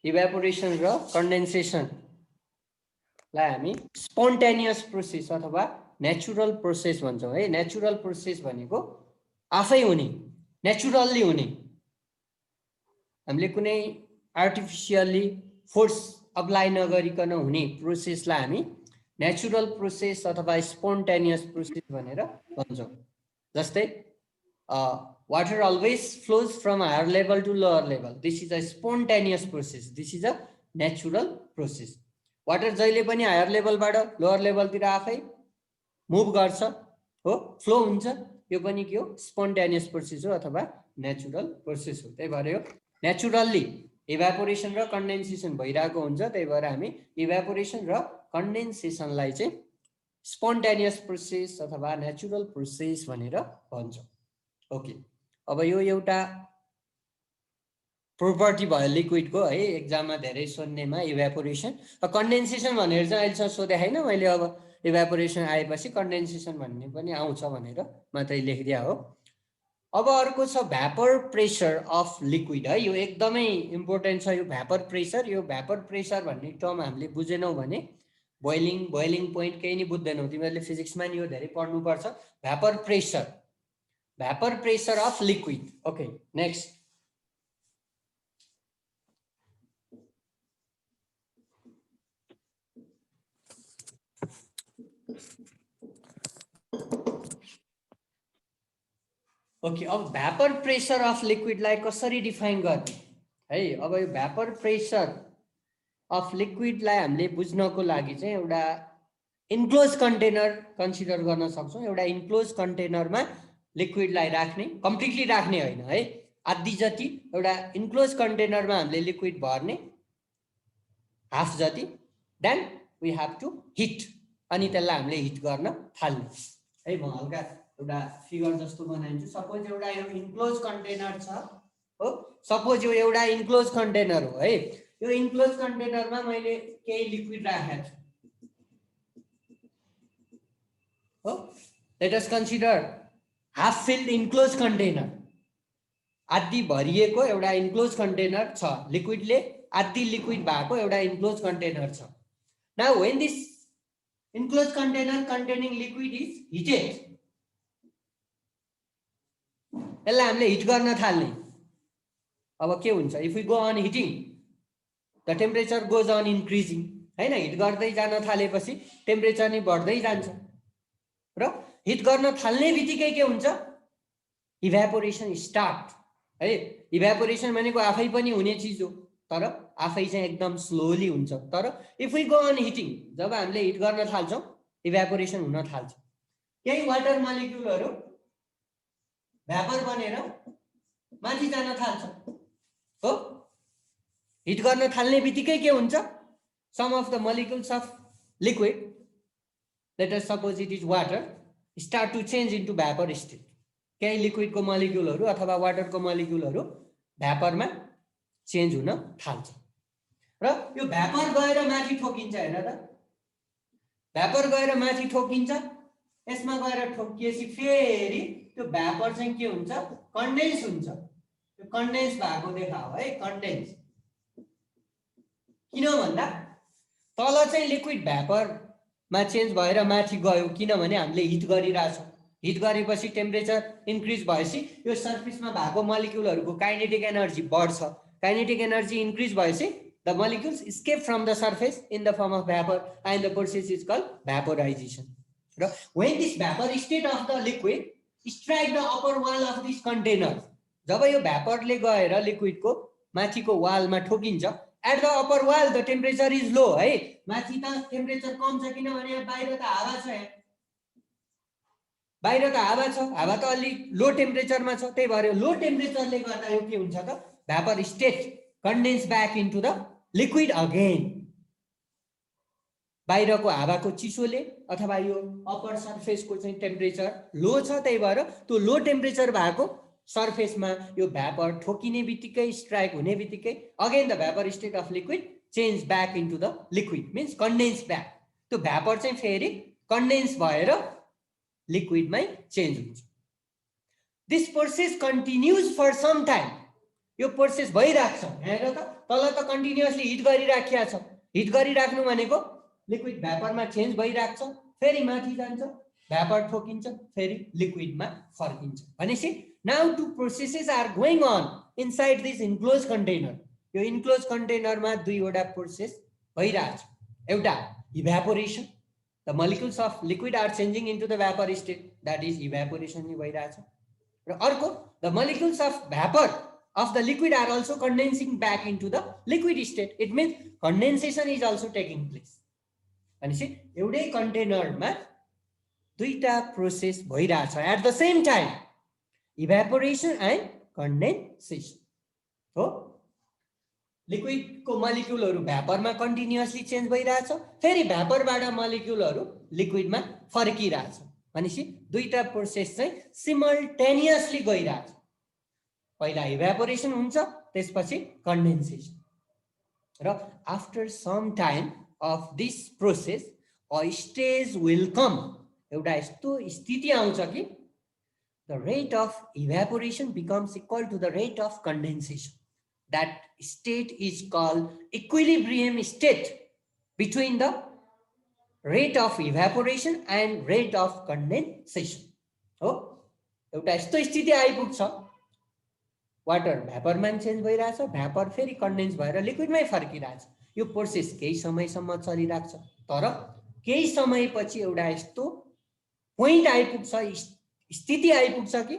Evaporation र कन्डेन्सेसन लाई हामी स्पोन्टेनियस प्रोसेस अथवा नेचुरल प्रोसेस भन्छौँ है। नेचुरल प्रोसेस भनेको आफै हुने, नेचुरल्ली हुने, हामीले कुनै आर्टिफिसियली फोर्स अप्लाई नगरिकन हुने प्रोसेसलाई हामी नेचुरल प्रोसेस अथवा स्पोन्टेनियस प्रोसेस भनेर भन्छौँ। जस्तै water always flows from higher level to lower level. This is a spontaneous process. This is a natural process. Water जहिले पनि हायर लेभलबाट लोअर लेभलतिर आफै मुभ गर्छ हो, फ्लो हुन्छ, यो पनि के हो, स्पोन्टेनियस प्रोसेस हो अथवा नेचुरल प्रोसेस हो। त्यही भएर यो नेचुरल्ली इभ्यापोरेसन र कन्डेन्सेसन भइरहेको हुन्छ। त्यही भएर हामी इभ्यापोरेसन र कन्डेन्सेसनलाई चाहिँ स्पोन्टेनियस प्रोसेस अथवा नेचुरल प्रोसेस भनेर भन्छौँ। ओके, अब यो एउटा प्रोपर्टी भयो लिक्विडको है, एक्जाममा धेरै सोध्नेमा इभ्यापोरेसन। कन्डेन्सेसन भनेर चाहिँ अहिलेसम्म सोधे छैन मैले, अब इभ्यापोरेसन आएपछि कन्डेन्सेसन भन्ने पनि आउँछ भनेर मात्रै लेखिदिया हो। अब अर्को छ भ्यापर प्रेसर अफ लिक्विड है, यो एकदमै इम्पोर्टेन्ट छ। यो भ्यापर प्रेसर, यो भ्यापर प्रेसर भन्ने टर्म हामीले बुझेनौँ भने बोइलिङ पोइन्ट केही नै बुझ्दैनौँ। तिमीहरूले फिजिक्समा नि यो धेरै पढ्नुपर्छ। Vapour pressure of liquid. Okay, next okay, अब भ्यापर प्रेसर अफ लिक्विडलाई कसरी डिफाइन गर्ने है। अब यो भ्यापर प्रेसर अफ लिक्विडलाई हामीले बुझ्नको लागि चाहिँ एउटा इन्क्लोज कन्टेनर कन्सिडर गर्न सक्छौँ। एउटा इन्क्लोज कन्टेनरमा लिक्विडलाई राख्ने, कम्प्लिटली राख्ने होइन है, आधी जति एउटा इन्क्लोज कन्टेनरमा हामीले लिक्विड भर्ने, हाफ जति, then we have to heat, अनि त्यसलाई हामीले हिट गर्न थाल्ने है। म हल्का एउटा फिगर जस्तो बनाइदिन्छु। सपोज एउटा यो इन्क्लोज कन्टेनर छ हो, सपोज यो एउटा इन्क्लोज कन्टेनर हो है। यो इन्क्लोज कन्टेनरमा मैले केही लिक्विड राखेको छु हो। Let us consider half filled enclose container, आधी भरिएको एउटा इन्क्लोज कन्टेनर छ, लिक्विडले आधी लिक्विड भएको एउटा इन्क्लोज कन्टेनर छ। Now when this enclose container containing liquid is heated, यसलाई हामीले हिट गर्न थाल्ने। अब के हुन्छ, if we go on heating the temperature goes on increasing हैन। हिट गर्दै जान थालेपछि टेम्परेचर नै बढ्दै जान्छ र हिट गर्न थाल्ने बित्तिकै के हुन्छ, इभ्यापोरेसन स्टार्ट है। इभ्यापोरेसन भनेको आफै पनि हुने चिज हो, तर आफै चाहिँ एकदम स्लोली हुन्छ। तर if we go on heating, जब हामीले हिट गर्न थाल्छौँ इभ्यापोरेसन हुन थाल्छ। केही वाटर मोलिक्युलहरू भ्यापर बनेर माथि जान थाल्छ हो। हिट गर्न थाल्ने बित्तिकै के हुन्छ, some of the molecules of liquid, let us suppose it is water, start to change into vapour state. केही लिक्विडको मोलिक्युलहरू अथवा वाटरको मोलिक्युलहरू भ्यापरमा चेन्ज हुन थाल्छ र यो भ्यापर गएर माथि ठोकिन्छ। हेर त, भ्यापर गएर माथि ठोकिन्छ, यसमा गएर ठोकिएपछि फेरि त्यो भ्यापर चाहिँ के हुन्छ, कन्डेन्स हुन्छ। त्यो कन्डेन्स भएको देखाओ है, कन्डेन्स। किन भन्दा तल चाहिँ लिक्विड भ्यापरमा चेन्ज भएर माथि गयो, किनभने हामीले हिट गरिरहेछौँ। हिट गरेपछि टेम्परेचर इन्क्रिज भएपछि यो सर्फेसमा भएको मोलिक्युलहरूको काइनेटिक एनर्जी बढ्छ। काइनेटिक एनर्जी इन्क्रिज भएपछि the molecules escape from the surface in the form of vapor and the process is called vaporization. र when this vapor state of the liquid strike the upper wall of this container, जब यो भ्यापरले गएर लिक्विडको माथिको वालमा ठोकिन्छ, at the upper wall the temperature is low है। माथि त टेम्परेचर कम छ, किनभने यहाँ बाहिर त हावा छ, यहाँ बाहिर त हावा छ, हावा त अलि लो टेम्परेचरमा छ। त्यही भएर लो टेम्परेचरले गर्दा यो के हुन्छ त, vapour state condense back into the liquid again. बाहिरको हावाको चिसोले अथवा यो अप्पर सर्फेसको चाहिँ टेम्परेचर लो छ, त्यही भएर त्यो लो टेम्परेचर भएको सर्फेसमा यो भ्यापर ठोकिने बित्तिकै, स्ट्राइक हुने बित्तिकै again the vapour state of liquid change back into the liquid, means condense back. त्यो भ्यापर चाहिँ फेरि कन्डेन्स भएर लिक्विडमै चेन्ज हुन्छ। This process continues for some time. यो प्रोसेस भइराख्छ। हेर त तल त कन्टिन्युअसली हिट गरिराखिया छ। हिट गरिराख्नु भनेको लिक्विड भ्यापरमा चेन्ज भइराख्छ, फेरि माथि जान्छ, भ्यापर ठोकिन्छ, फेरि लिक्विडमा फर्किन्छ। भनेपछि now two processes are going on inside this enclose container. यो इन्क्लोज कन्टेनरमा दुईवटा प्रोसेस भइरहेछ। एउटा evaporation, the molecules of liquid are changing into the vapour state, that is evaporation नि भइरहेछ। र अर्को the molecules of vapour of the liquid are also condensing back into the liquid state. It means condensation is also taking place. भनेपछि एउटै कन्टेनरमा दुईटा process भइरहेछ at the same time, evaporation and condensation हो। लिक्विडको मलिक्युलहरू भ्यापरमा कन्टिन्युअसली चेन्ज भइरहेछ, फेरि भ्यापरबाट मलिक्युलहरू लिक्विडमा फर्किरहेछ। भनेपछि दुईटा प्रोसेस चाहिँ सिमल्टेनियसली गइरहेछ। पहिला इभ्यापोरेसन हुन्छ, त्यसपछि कन्डेन्सेसन। र after some time of this process a stage will come, एउटा यस्तो स्थिति आउँछ कि the rate of evaporation becomes equal to the rate of condensation. That state is called equilibrium state between the rate of evaporation and rate of condensation हो। एउटा यस्तो स्थिति आइपुग्छ, वाटर भ्यापरमा चेन्ज भइरहेछ, भ्यापर फेरि कन्डेन्स भएर लिक्विडमै फर्किरहेछ। यो प्रोसेस केही समयसम्म चलिरहेछ, तर केही समयपछि एउटा यस्तो पोइन्ट आइपुग्छ, स्थिति आइपुग्छ कि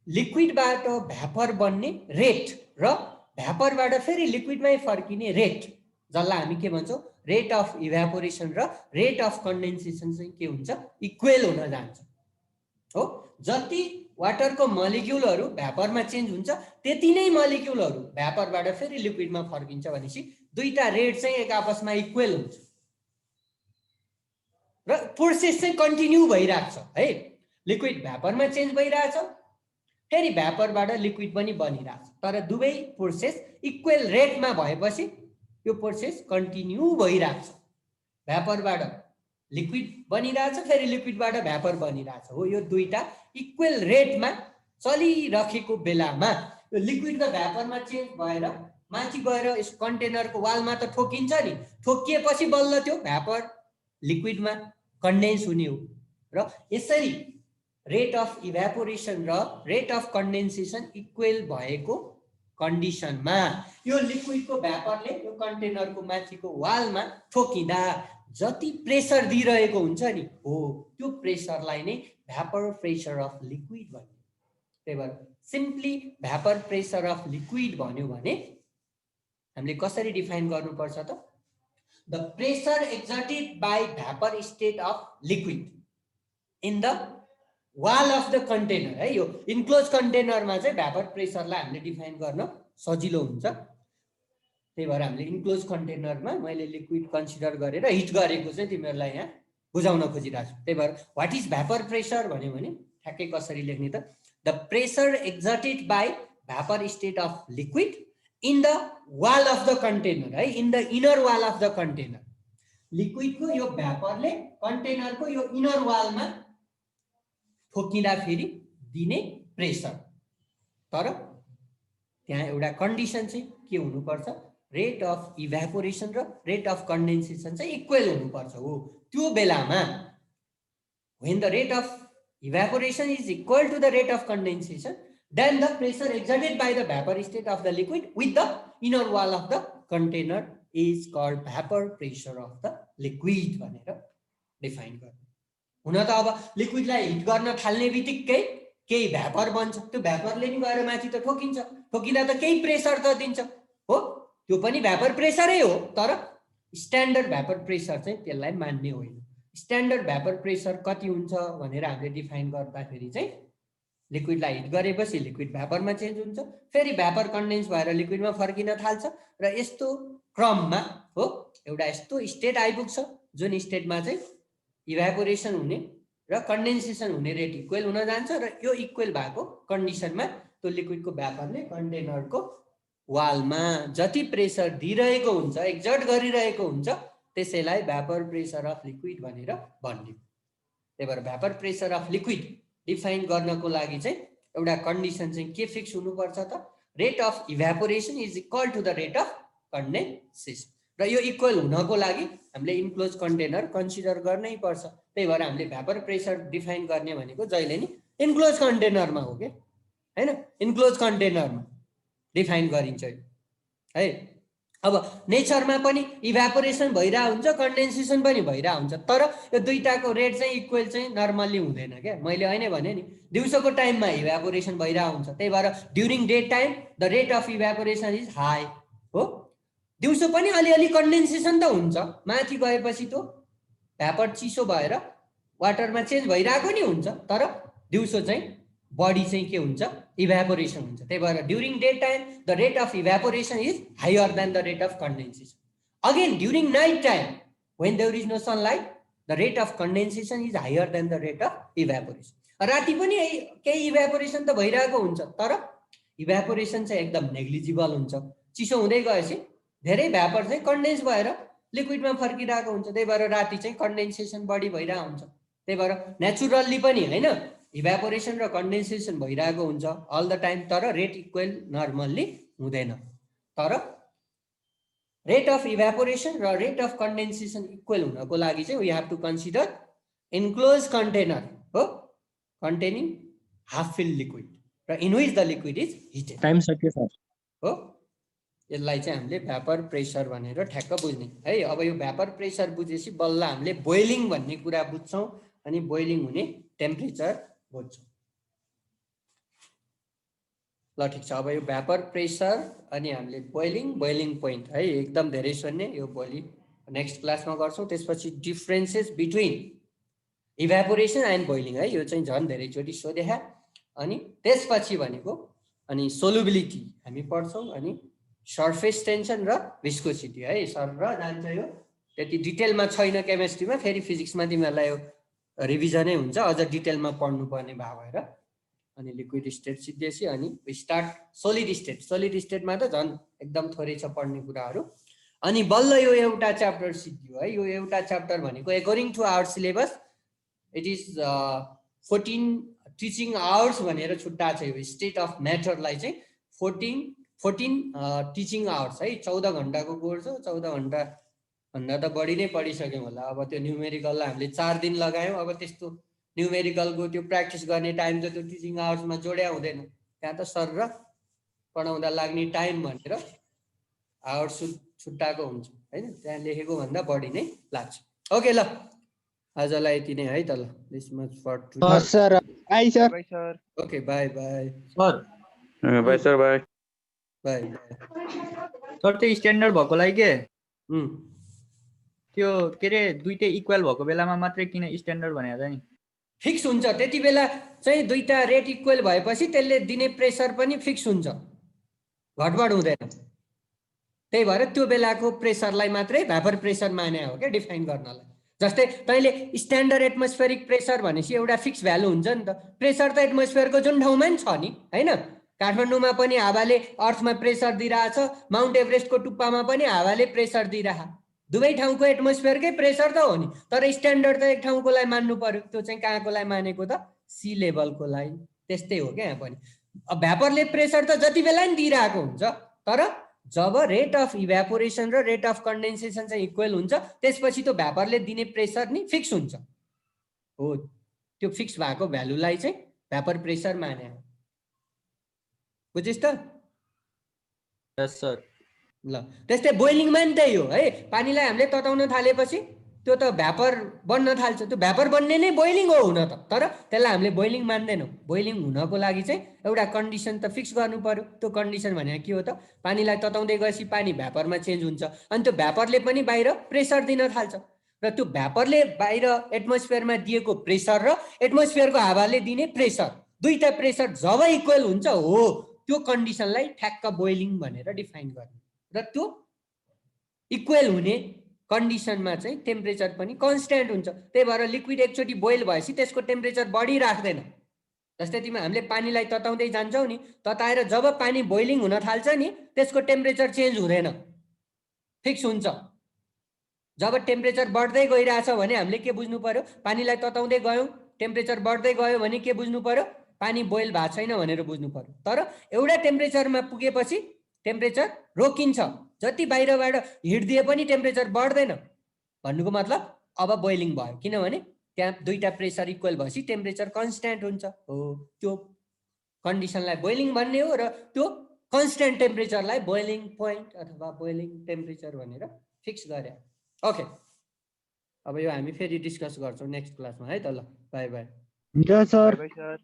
लिक्विडबाट भ्यापर बन्ने रेट र भ्यापरबाट फेरि लिक्विडमै फर्किने रेट, जसलाई हामी के भन्छौँ, रेट अफ इभ्यापोरेसन र रेट अफ कन्डेन्सेसन चाहिँ के हुन्छ, इक्वेल हुन जान्छ हो। जति वाटरको मलिक्युलहरू भ्यापरमा चेन्ज हुन्छ, त्यति नै मलिक्युलहरू भ्यापरबाट फेरि लिक्विडमा फर्किन्छ। भनेपछि दुईटा रेट चाहिँ एक आपसमा इक्वेल हुन्छ र प्रोसेस चाहिँ कन्टिन्यू भइरहेछ है। लिक्विड भ्यापरमा चेन्ज भइरहेछ, फेरि भ्यापरबाट लिक्विड पनि बनिरहेछ, तर दुवै प्रोसेस इक्वेल रेटमा भएपछि यो प्रोसेस कन्टिन्यू भइरहेछ। भ्यापरबाट लिक्विड बनिरहेछ, फेरि लिक्विडबाट भ्यापर बनिरहेछ हो। यो दुईटा इक्वेल रेटमा चलिरहेको बेलामा यो लिक्विड र भ्यापरमा चेन्ज भएर माथि गएर यस कन्टेनरको वालमा त ठोकिन्छ नि, ठोकिएपछि बल्ल त्यो भ्यापर लिक्विडमा कन्डेन्स हुने हो। र यसरी रेट अफ इभ्यापोरेसन र रेट अफ कन्डेन्सेसन इक्वेल भएको कन्डिसनमा यो लिक्विडको भ्यापरले यो कन्टेनरको माथिको वालमा ठोकिँदा जति प्रेसर दिइरहेको हुन्छ नि हो, त्यो प्रेसरलाई नै भ्यापर प्रेसर अफ लिक्विड भन्यो। त्यही भएर simply vapour pressure of liquid भन्यो भने हामीले कसरी डिफाइन गर्नुपर्छ त, the pressure exerted by vapour state of liquid in the wall of the container है। यो इन्क्लोज कन्टेनरमा चाहिँ भ्यापर प्रेसरलाई हामीले डिफाइन गर्न सजिलो हुन्छ। त्यही भएर हामीले इन्क्लोज कन्टेनरमा मैले लिक्विड कन्सिडर गरेर हिट गरेको चाहिँ तिमीहरूलाई यहाँ बुझाउन खोजिरहेको छु। त्यही भएर वाट इज भ्यापर प्रेसर भन्यो भने ठ्याक्कै कसरी लेख्ने त, the pressure exerted by vapour state of liquid in the wall of the container है, in the inner wall of the container. लिक्विडको यो भ्यापरले कन्टेनरको यो इनर वालमा ठोकिँदा फेरि दिने प्रेसर। तर त्यहाँ एउटा कन्डिसन चाहिँ के हुनुपर्छ, रेट अफ इभ्यापोरेसन र रेट अफ कन्डेन्सेसन चाहिँ इक्वेल हुनुपर्छ हो। त्यो बेलामा when the rate of evaporation is equal to the rate of condensation, then the pressure exerted by the vapor state of the liquid with the inner wall of the container is called vapor pressure of the liquid भनेर define गर्नु। हुन त अब लिक्विडलाई hit गर्न थाल्ने बित्तिकै केही vapour बन्छ, त्यो भ्यापरले नि गएर माथि त ठोकिन्छ, ठोकिँदा त केही प्रेसर त दिन्छ हो, त्यो पनि भ्यापर प्रेसरै हो। तर स्ट्यान्डर्ड भ्यापर प्रेसर चाहिँ त्यसलाई मान्ने होइन। स्ट्यान्डर्ड भ्यापर प्रेसर कति हुन्छ भनेर हामीले डिफाइन गर्दाखेरि चाहिँ लिक्विडलाई हिट गरेपछि लिक्विड भ्यापरमा चेन्ज हुन्छ, फेरि भ्यापर कन्डेन्स भएर लिक्विडमा फर्किन थाल्छ र यस्तो क्रममा हो एउटा यस्तो स्टेट आइपुग्छ जुन स्टेटमा चाहिँ इभ्यापोरेसन हुने र कन्डेन्सेसन हुने रेट इक्वेल हुन जान्छ र यो इक्वेल भएको कन्डिसनमा त्यो लिक्विडको भ्यापरले कन्टेनरको वालमा जति प्रेसर दिइरहेको हुन्छ, एक्जर्ट गरिरहेको हुन्छ, त्यसैलाई भ्यापर प्रेसर अफ लिक्विड भनेर भनियो। त्यही भएर vapour pressure of liquid define गर्नको लागि चाहिँ एउटा कन्डिसन चाहिँ के फिक्स हुनुपर्छ त, rate of evaporation is equal to the rate of condensation र यो इक्वल हुनको लागि हामीले इन्क्लोज कन्टेनर कन्सिडर गर्नै पर्छ त्यही भएर हामीले भ्यापर प्रेसर डिफाइन गर्ने भनेको जहिले नि इन्क्लोज कन्टेनरमा हो के हैन इन्क्लोज कन्टेनरमा डिफाइन गरिन्छ है अब नेचरमा पनि इभ्यापोरेसन भइरहेको हुन्छ कन्डेन्सेसन पनि भइरहेको हुन्छ तर यो दुईटाको रेट चाहिँ इक्वल चाहिँ नर्मल्ली हुँदैन क्या मैले अहिले भने नि दिउँसोको टाइममा इभ्यापोरेसन भइरहेको हुन्छ त्यही भएर during day time the rate of evaporation is high हो दिउँसो पनि अलिअलि कन्डेन्सेसन त हुन्छ माथि गएपछि त्यो भ्यापर चिसो भएर वाटरमा चेन्ज भइरहेको नि हुन्छ तर दिउँसो चाहिँ बढी चाहिँ के हुन्छ इभ्यापोरेसन हुन्छ त्यही भएर during day time the rate of evaporation is higher than the rate of condensation again during night time when there is no sunlight the rate of condensation is higher than the rate of evaporation राति पनि केही evaporation त भइरहेको हुन्छ तर evaporation चाहिँ एकदम negligible हुन्छ चिसो हुँदै गएपछि धेरै भ्यापर चाहिँ कन्डेन्स भएर लिक्विडमा फर्किरहेको हुन्छ त्यही भएर राति चाहिँ कन्डेन्सेसन बढी भइरहेको हुन्छ त्यही भएर नेचुरल्ली पनि हैन इभ्यापोरेसन र कन्डेन्सेसन भइरहेको हुन्छ अल द टाइम तर रेट इक्वल नर्मल्ली हुँदैन तर रेट अफ इभ्यापोरेसन र रेट अफ कन्डेन्सेसन इक्वल हुनको लागि चाहिँ we have to consider enclose container हो कन्टेनिङ हाफ फिल लिक्विड र in which the liquid is heated time सक्यो सर हो यसलाई चाहिँ हामीले भ्यापर प्रेसर भनेर ठ्याक्क बुझ्ने है अब यो भ्यापर प्रेसर बुझेपछि बल्ल हामीले बोइलिङ भन्ने कुरा बुझ्छौँ अनि बोइलिङ हुने टेम्परेचर बुझ्छौँ ल ठिक छ अब यो भ्यापर प्रेसर अनि हामीले बोइलिङ पोइन्ट है एकदम धेरै सोध्ने यो भोलि नेक्स्ट क्लासमा गर्छौँ त्यसपछि differences between evaporation and boiling है यो चाहिँ झन् धेरैचोटि सोधे अनि त्यसपछि भनेको अनि सोलुबिलिटी हामी पढ्छौँ अनि सर्फेस टेन्सन र विस्कोसिटी है सर र जान्छ यो त्यति डिटेलमा छैन केमिस्ट्रीमा फेरि फिजिक्समा तिमीहरूलाई यो रिभिजनै हुन्छ अझ डिटेलमा पढ्नुपर्ने भएर अनि लिक्विड स्टेट सिद्धिएपछि अनि स्टार्ट सोलिड स्टेटमा त झन् एकदम थोरै छ पढ्ने कुराहरू अनि बल्ल यो एउटा च्याप्टर सिद्धियो है यो एउटा च्याप्टर भनेको according to our syllabus it is 14 teaching hours भनेर छुट्टा छ यो स्टेट अफ म्याटरलाई चाहिँ 14 टिचिङ आवर्स है 14 घण्टाको कोर्स हो 14 घण्टा भन्दा त बढी नै पढिसक्यौँ होला अब त्यो न्युमेरिकललाई हामीले 4 दिन लगायौँ अब त्यस्तो न्युमेरिकलको त्यो प्र्याक्टिस गर्ने टाइम त त्यो टिचिङ आवर्समा जोड्या हुँदैन त्यहाँ त सर र पढाउँदा लाग्ने टाइम भनेर आवर्स छुट्टाएको हुन्छ होइन त्यहाँ लेखेको भन्दा बढी नै लाग्छ ओके ल आजलाई यति नै है त ल this much for sir bye sir okay bye bye sir bye sir bye bye sir त्यो स्ट्यान्डर्ड भएकोलाई के हुँ त्यो के रे दुईटै इक्वल भएको बेलामा मात्रै किन स्ट्यान्डर्ड भनेर त नि फिक्स हुन्छ त्यति बेला चाहिँ दुईटा रेट इक्वल भएपछि त्यसले दिने प्रेसर पनि फिक्स हुन्छ घटबड हुँदैन त्यही भएर त्यो बेलाको प्रेसरलाई मात्रै भ्यापर प्रेसर माने हो क्या डिफाइन गर्नलाई जस्तै तैँले स्ट्यान्डर्ड एटमोस्फेरिक प्रेसर भनेपछि एउटा फिक्स भ्यालु हुन्छ नि त प्रेसर त एटमोस्फेयरको जुन ठाउँमा नि छ नि होइन काठमाडौँमा पनि हावाले अर्थमा प्रेसर दिइरहेछ माउन्ट एभरेस्टको टुप्पामा पनि हावाले प्रेसर दिइरह दुवै ठाउँको एटमोस्फेयरकै प्रेसर त हो नि तर स्ट्यान्डर्ड त एक ठाउँकोलाई मान्नु पर्यो त्यो चाहिँ कहाँकोलाई मानेको त सी लेभलकोलाई त्यस्तै हो क्या यहाँ पनि अब भ्यापरले प्रेसर त जति बेला नि दिइरहेको हुन्छ तर जब रेट अफ इभ्यापोरेसन र रेट अफ कन्डेन्सेसन चाहिँ इक्वल हुन्छ त्यसपछि त्यो भ्यापरले दिने प्रेसर नि फिक्स हुन्छ हो त्यो फिक्स भएको भ्यालुलाई चाहिँ भ्यापर प्रेसर माने बुझिस् त यस सर ल त्यस्तै बोइलिङमा नि त्यही हो है पानीलाई हामीले तताउन थालेपछि त्यो त भ्यापर बन्न थाल्छ त्यो भ्यापर बन्ने नै बोइलिङ हो हुन त तर त्यसलाई हामीले बोइलिङ मान्दैनौँ बोइलिङ हुनको लागि चाहिँ एउटा कन्डिसन त फिक्स गर्नु पर्यो त्यो कन्डिसन भनेको के हो त पानीलाई तताउँदै गएपछि पानी भ्यापरमा चेन्ज हुन्छ अनि त्यो भ्यापरले पनि बाहिर प्रेसर दिन थाल्छ र त्यो भ्यापरले बाहिर एटमोस्फियरमा दिएको प्रेसर र एटमोस्फियरको हावाले दिने प्रेसर दुईटा प्रेसर जब इक्वल हुन्छ हो त्यो कन्डिसनलाई ठ्याक्क बोइलिङ भनेर डिफाइन गर्ने र त्यो इक्वल हुने कन्डिसनमा चाहिँ टेम्परेचर पनि कन्स्ट्यान्ट हुन्छ त्यही भएर लिक्विड एकचोटि बोइल भएपछि त्यसको टेम्परेचर बढी राख्दैन जस्तै तिमी हामीले पानीलाई तताउँदै जान्छौ नि तताएर जब पानी बोइलिङ हुन थाल्छ नि त्यसको टेम्परेचर चेन्ज हुँदैन फिक्स हुन्छ जब टेम्परेचर बढ्दै गइरहेछ भने हामीले के बुझ्नु पर्यो पानीलाई तताउँदै गयौँ टेम्परेचर बढ्दै गयो भने के बुझ्नु पर्यो पानी बोइल भएको छैन भनेर बुझ्नु पर्यो। तर एउटा टेम्परेचरमा पुगेपछि टेम्परेचर रोकिन्छ, जति बाहिरबाट हिट दिए पनि टेम्परेचर बढ्दैन भन्नुको मतलब अब बोइलिङ भयो, किनभने त्यहाँ दुईटा प्रेसर इक्वल भएपछि टेम्परेचर कन्स्ट्यान्ट हुन्छ। हो त्यो कन्डिसनलाई बोइलिङ भन्ने हो र त्यो कन्स्ट्यान्ट टेम्परेचरलाई बोइलिङ पोइन्ट अथवा बोइलिङ टेम्परेचर भनेर फिक्स गरे। ओके, अब यो हामी फेरि डिस्कस गर्छौँ नेक्स्ट क्लासमा है त। ल बाई बाई। हुन्छ सर। Bye sir.